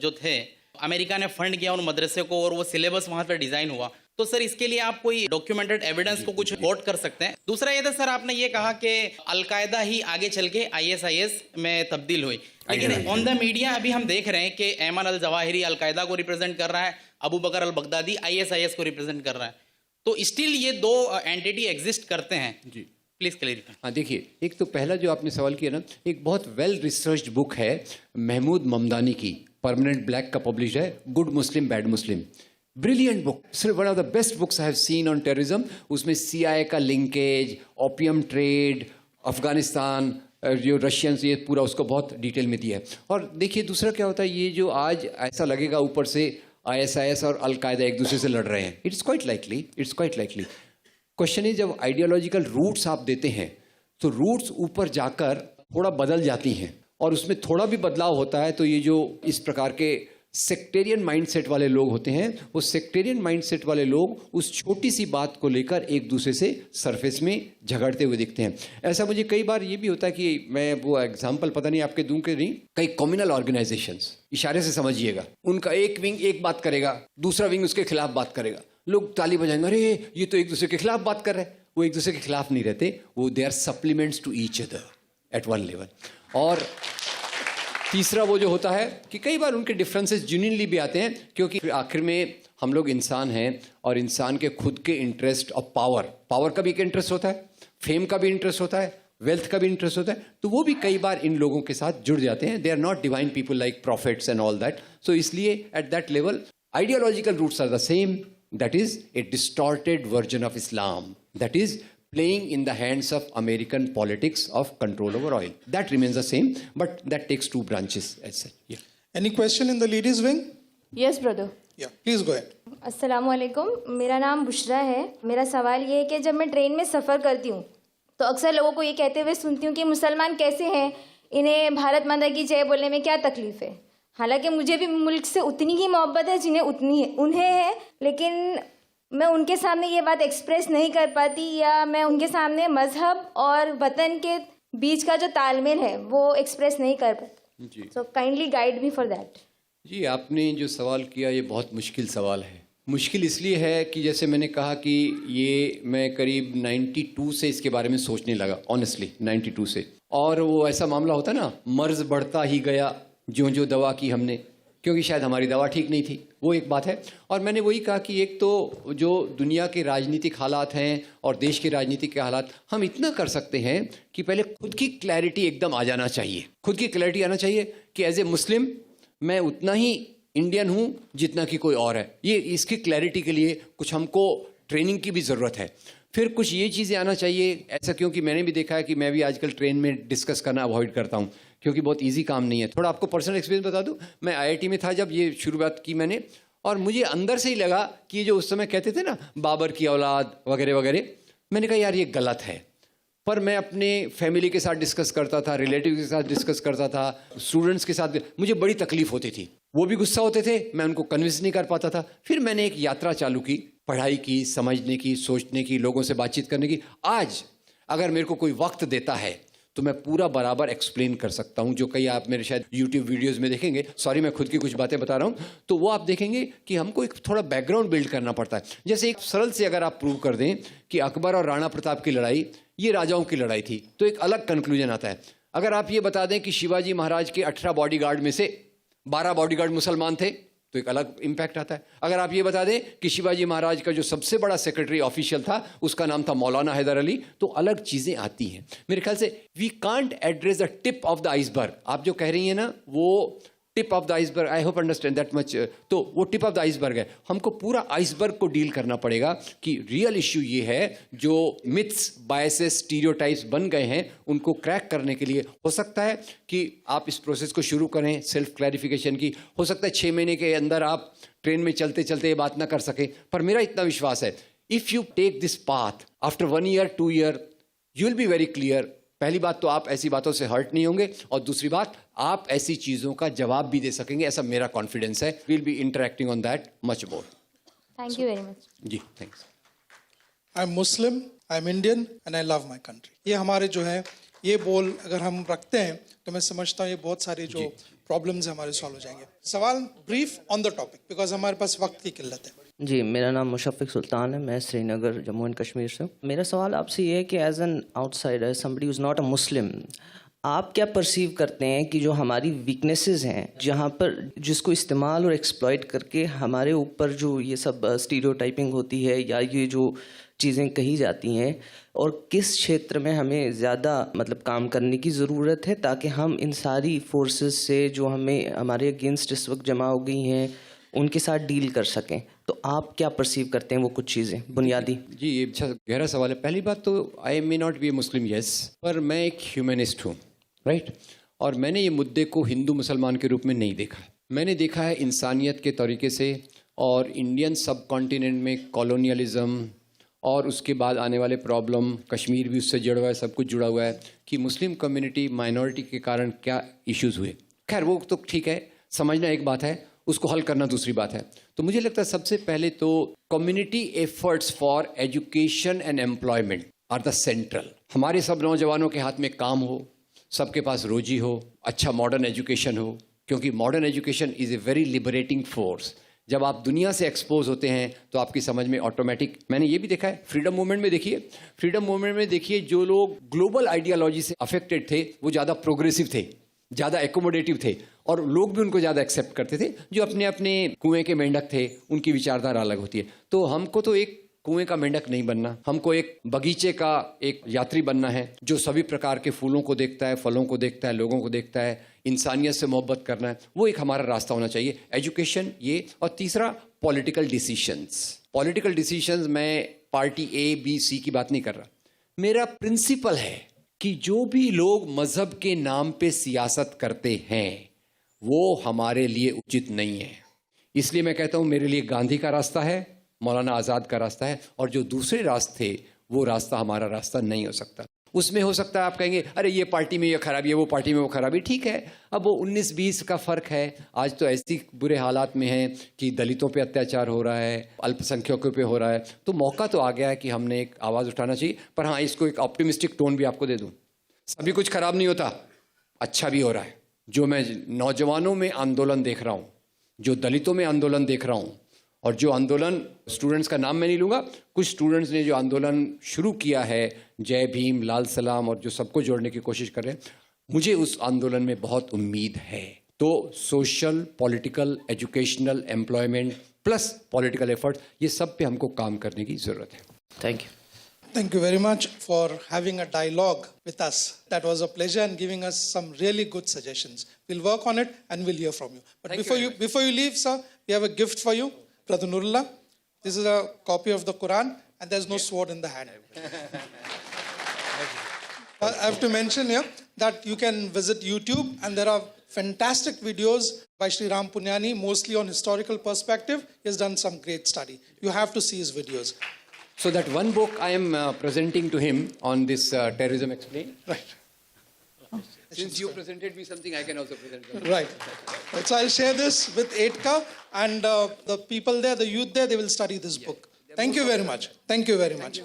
जो थे, अमेरिका ने फंड किया उन मदरसे को और वो सिलेबस वहाँ पर डिज़ाइन हुआ, तो सर इसके लिए आप कोई डॉक्यूमेंटेड एविडेंस को कुछ कोट कर सकते हैं? दूसरा ये था सर, आपने ये कहा कि अलकायदा ही आगे चल के ISIS में तब्दील हुई, लेकिन ऑन द मीडिया अभी हम देख रहे हैं कि ऐमन अल जवाहिरी अलकायदा को रिप्रेजेंट कर रहा है, अबू बकर अल बगदादी ISIS को रिप्रेजेंट कर रहा है. तो स्टिल ये 2 एंटिटी एग्जिस्ट करते हैं. जी प्लीज क्लियरिफाई. हाँ, देखिए, एक तो पहला जो आपने सवाल किया ना, एक बहुत वेल रिसर्च्ड बुक है महमूद ममदानी की, परमानेंट ब्लैक का पब्लिश है, गुड मुस्लिम बैड मुस्लिम. ब्रिलियंट बुक, सिर्फ one of the best books I have seen on terrorism. उसमें CIA का लिंकेज, ओपियम ट्रेड, अफगानिस्तान, जो रशियंस, ये पूरा उसको बहुत डिटेल में दिया है. और देखिए दूसरा क्या होता है, ये जो आज ऐसा लगेगा ऊपर से ISIS और अलकायदा एक दूसरे से लड़ रहे हैं, इट्स क्वाइट लाइकली. क्वेश्चन है, जब आइडियोलॉजिकल रूट्स आप देते हैं तो रूट्स ऊपर जाकर थोड़ा बदल जाती हैं और उसमें थोड़ा भी बदलाव होता है तो ये जो इस प्रकार के सेक्टेरियन माइंडसेट वाले लोग होते हैं, वो सेक्टेरियन माइंडसेट वाले लोग उस छोटी सी बात को लेकर एक दूसरे से सरफेस में झगड़ते हुए दिखते हैं. ऐसा मुझे कई बार ये भी होता है कि मैं वो एग्जांपल पता नहीं आपके दूं कि नहीं, कई कम्युनल ऑर्गेनाइजेशंस, इशारे से समझिएगा, उनका एक विंग एक बात करेगा, दूसरा विंग उसके खिलाफ बात करेगा, लोग ताली बजाएंगे, अरे ये तो एक दूसरे के खिलाफ बात कर रहे हैं. वो एक दूसरे के खिलाफ नहीं रहते, वो they are supplements to each other at one level. और तीसरा वो जो होता है कि कई बार उनके डिफरेंसेस जेन्युइनली भी आते हैं, क्योंकि आखिर में हम लोग इंसान हैं और इंसान के खुद के इंटरेस्ट और पावर का भी एक इंटरेस्ट होता है, फेम का भी इंटरेस्ट होता है, वेल्थ का भी इंटरेस्ट होता है, तो वो भी कई बार इन लोगों के साथ जुड़ जाते हैं. They are not divine people like prophets and all that. So इसलिए at that level ideological roots are the same. That is a distorted version of Islam. That is playing in the hands of American politics of control over oil. That remains the same, but that takes 2 branches as such. Yeah. Any question in the ladies wing? Yes, brother. Yeah, please go ahead. अस्सलामुअलैकुम. मेरा नाम बुशरा है. मेरा सवाल ये है कि जब मैं ट्रेन में सफ़र करती हूँ तो अक्सर लोगों को ये कहते हुए सुनती हूँ कि मुसलमान कैसे हैं, इन्हें भारत माता की जय बोलने में क्या तकलीफ़ है. हालांकि मुझे भी मुल्क से उतनी ही मोहब्बत है जिन्हें उन्हें है, लेकिन मैं उनके सामने ये बात एक्सप्रेस नहीं कर पाती, या मैं उनके सामने मज़हब और वतन के बीच का जो तालमेल है वो एक्सप्रेस नहीं कर पाती. जी So kindly guide me for that. जी, आपने जो सवाल किया ये बहुत मुश्किल सवाल है। मुश्किल इसलिए है कि जैसे मैंने कहा कि ये मैं करीब 92 से इसके बारे में सोचने लगा, ऑनेस्टली 92 से। और वो ऐसा मामला होता ना, मर्ज बढ़ता ही गया जो जो दवा की हमने, क्योंकि शायद हमारी दवा ठीक नहीं थी, वो एक बात है। और मैंने वही कहा कि एक तो जो दुनिया के राजनीतिक हालात हैं और देश के राजनीतिक के हालात, हम इतना कर सकते हैं कि पहले खुद की क्लैरिटी एकदम आ जाना चाहिए। खुद की क्लैरिटी आना चाहिए कि एज ए मुस्लिम मैं उतना ही इंडियन हूँ जितना कि कोई और है। ये इसकी क्लैरिटी के लिए कुछ हमको ट्रेनिंग की भी ज़रूरत है। फिर कुछ ये चीज़ें आना चाहिए ऐसा, क्योंकि मैंने भी देखा है कि मैं भी आजकल ट्रेन में डिस्कस करना अवॉइड करता हूँ, क्योंकि बहुत इजी काम नहीं है। थोड़ा आपको पर्सनल एक्सपीरियंस बता दूँ, मैं आईआईटी में था जब ये शुरुआत की मैंने, और मुझे अंदर से ही लगा कि ये जो उस समय कहते थे ना बाबर की औलाद वगैरह वगैरह, मैंने कहा यार ये गलत है। पर मैं अपने फैमिली के साथ डिस्कस करता था, रिलेटिव के साथ डिस्कस करता था, स्टूडेंट्स के साथ, मुझे बड़ी तकलीफ होती थी। वो भी गुस्सा होते थे, मैं उनको कन्विंस नहीं कर पाता था। फिर मैंने एक यात्रा चालू की, पढ़ाई की, समझने की, सोचने की, लोगों से बातचीत करने की। आज अगर मेरे को कोई वक्त देता है तो मैं पूरा बराबर एक्सप्लेन कर सकता हूं, जो कई आप मेरे शायद यूट्यूब वीडियोस में देखेंगे। सॉरी, मैं खुद की कुछ बातें बता रहा हूं, तो वो आप देखेंगे कि हमको एक थोड़ा बैकग्राउंड बिल्ड करना पड़ता है। जैसे एक सरल से अगर आप प्रूव कर दें कि अकबर और राणा प्रताप की लड़ाई ये राजाओं की लड़ाई थी, तो एक अलग कंक्लूजन आता है। अगर आप ये बता दें कि शिवाजी महाराज के 18 बॉडीगार्ड में से 12 बॉडीगार्ड मुसलमान थे, तो एक अलग इंपैक्ट आता है। अगर आप ये बता दें कि शिवाजी महाराज का जो सबसे बड़ा सेक्रेटरी ऑफिशियल था उसका नाम था मौलाना हैदर अली, तो अलग चीजें आती हैं। मेरे ख्याल से we can't address the tip of the iceberg. आप जो कह रही हैं ना, वो tip of the iceberg, I hope understand that much, तो वो टिप ऑफ द आइसबर्ग है। हमको पूरा आइसबर्ग को डील करना पड़ेगा कि रियल इश्यू ये है, जो मिथ्स, बायसेस, स्टीरियोटाइप्स बन गए हैं, उनको क्रैक करने के लिए हो सकता है कि आप इस प्रोसेस को शुरू करें सेल्फ क्लैरिफिकेशन की। हो सकता है 6 महीने के अंदर आप ट्रेन में चलते चलते ये बात ना कर सके, पर मेरा इतना विश्वास है, if you take this path after 1 year 2 year you will be very clear. पहली बात तो आप ऐसी बातों से हर्ट नहीं होंगे, और दूसरी बात आप ऐसी चीजों का जवाब भी दे सकेंगे, ऐसा मेरा कॉन्फिडेंस है। Will be interacting on that much more. Thank you very much. जी, thanks. I am Muslim, I am Indian and I love my country. ये हमारे जो है ये बोल अगर हम रखते हैं तो मैं समझता हूँ ये बहुत सारी जो प्रॉब्लम्स हमारे सॉल्व हो जाएंगे। सवाल brief on the topic, because हमारे पास वक्त की किल्लत है। जी, मेरा नाम मुशफ़िक सुल्तान है, मैं श्रीनगर जम्मू एंड कश्मीर से हूँ। मेरा सवाल आपसे ये है कि as an outsider, somebody who is not a Muslim, आप क्या परसीव करते हैं कि जो हमारी वीकनेसेस हैं, जहाँ पर जिसको इस्तेमाल और एक्सप्लॉइट करके हमारे ऊपर जो ये सब स्टीरियोटाइपिंग होती है या ये जो चीज़ें कही जाती हैं, और किस क्षेत्र में हमें ज़्यादा मतलब काम करने की ज़रूरत है ताकि हम इन सारी फोर्सेस से जो हमें हमारे अगेंस्ट इस वक्त जमा हो गई हैं उनके साथ डील कर सकें। तो आप क्या परसीव करते हैं वो कुछ चीज़ें बुनियादी? जी, ये अच्छा गहरा सवाल है। पहली बात तो I may not be a Muslim, yes, पर मैं एक ह्यूमनिस्ट हूँ, राइट। और मैंने ये मुद्दे को हिंदू मुसलमान के रूप में नहीं देखा। मैंने देखा है इंसानियत के तरीके से, और इंडियन सब कॉन्टिनेंट में कॉलोनियलिज्म और उसके बाद आने वाले प्रॉब्लम, कश्मीर भी उससे जुड़ा हुआ है, सब कुछ जुड़ा हुआ है कि मुस्लिम कम्युनिटी माइनॉरिटी के कारण क्या इश्यूज हुए। खैर वो तो ठीक है, समझना एक बात है, उसको हल करना दूसरी बात है। तो मुझे लगता है सबसे पहले तो community efforts for education and employment are the central. हमारे सब नौजवानों के हाथ में काम हो, सबके पास रोजी हो, अच्छा मॉडर्न एजुकेशन हो, क्योंकि modern education is a very liberating force. जब आप दुनिया से एक्सपोज होते हैं तो आपकी समझ में ऑटोमेटिक, मैंने ये भी देखा है फ्रीडम मूवमेंट में, देखिए फ्रीडम मूवमेंट में देखिए जो लोग ग्लोबल आइडियोलॉजी से अफेक्टेड थे वो ज़्यादा प्रोग्रेसिव थे, ज़्यादा एकोमोडेटिव थे, और लोग भी उनको ज़्यादा एक्सेप्ट करते थे। जो अपने अपने कुएं के मेंढक थे उनकी विचारधारा अलग होती है। तो हमको तो एक कुएं का मेंढक नहीं बनना, हमको एक बगीचे का एक यात्री बनना है जो सभी प्रकार के फूलों को देखता है, फलों को देखता है, लोगों को देखता है, इंसानियत से मोहब्बत करना है। वो एक हमारा रास्ता होना चाहिए, एजुकेशन ये। और तीसरा पॉलिटिकल डिसीशंस। पॉलिटिकल डिसीशंस मैं पार्टी ए बी सी की बात नहीं कर रहा। मेरा प्रिंसिपल है कि जो भी लोग मजहब के नाम पे सियासत करते हैं वो हमारे लिए उचित नहीं है। इसलिए मैं कहता हूं मेरे लिए गांधी का रास्ता है, मौलाना आज़ाद का रास्ता है, और जो दूसरे रास्ते वो रास्ता हमारा रास्ता नहीं हो सकता। उसमें हो सकता है आप कहेंगे अरे ये पार्टी में ये खराबी है, वो पार्टी में वो खराबी, ठीक है। अब वो 19-20 का फ़र्क है। आज तो ऐसी बुरे हालात में हैं कि दलितों पे अत्याचार हो रहा है, अल्पसंख्यकों पे हो रहा है, तो मौका तो आ गया है कि हमने एक आवाज़ उठाना चाहिए। पर हाँ, इसको एक ऑप्टिमिस्टिक टोन भी आपको दे दूँ, सभी कुछ खराब नहीं होता, अच्छा भी हो रहा है। जो मैं नौजवानों में आंदोलन देख रहा हूँ, जो दलितों में आंदोलन देख रहा हूँ, और जो आंदोलन स्टूडेंट्स का नाम मैं नहीं लूँगा, कुछ स्टूडेंट्स ने जो आंदोलन शुरू किया है, जय भीम, लाल सलाम, और जो सबको जोड़ने की कोशिश कर रहे हैं, मुझे उस आंदोलन में बहुत उम्मीद है। तो social, political, educational, employment plus political effort, ये सब पे हमको काम करने की ज़रूरत है। Thank you. Thank you very much for having a dialogue with us. That was a pleasure and giving us some really good suggestions. We'll work on it and we'll hear from you. But before you leave, sir, we have a gift for you. Brother Nurullah, this is a copy of the Quran and there's no sword in the hand. I have to mention here that you can visit YouTube and there are fantastic videos by Sri Ram Punyani, mostly on historical perspective. He has done some great study. You have to see his videos. So that one book I am presenting to him on this terrorism explained. Right. Since you presented me something, I can also present something. Right. So I'll share this with Edka and the people there, the youth there, they will study this book. Thank you very much. Thank you very much.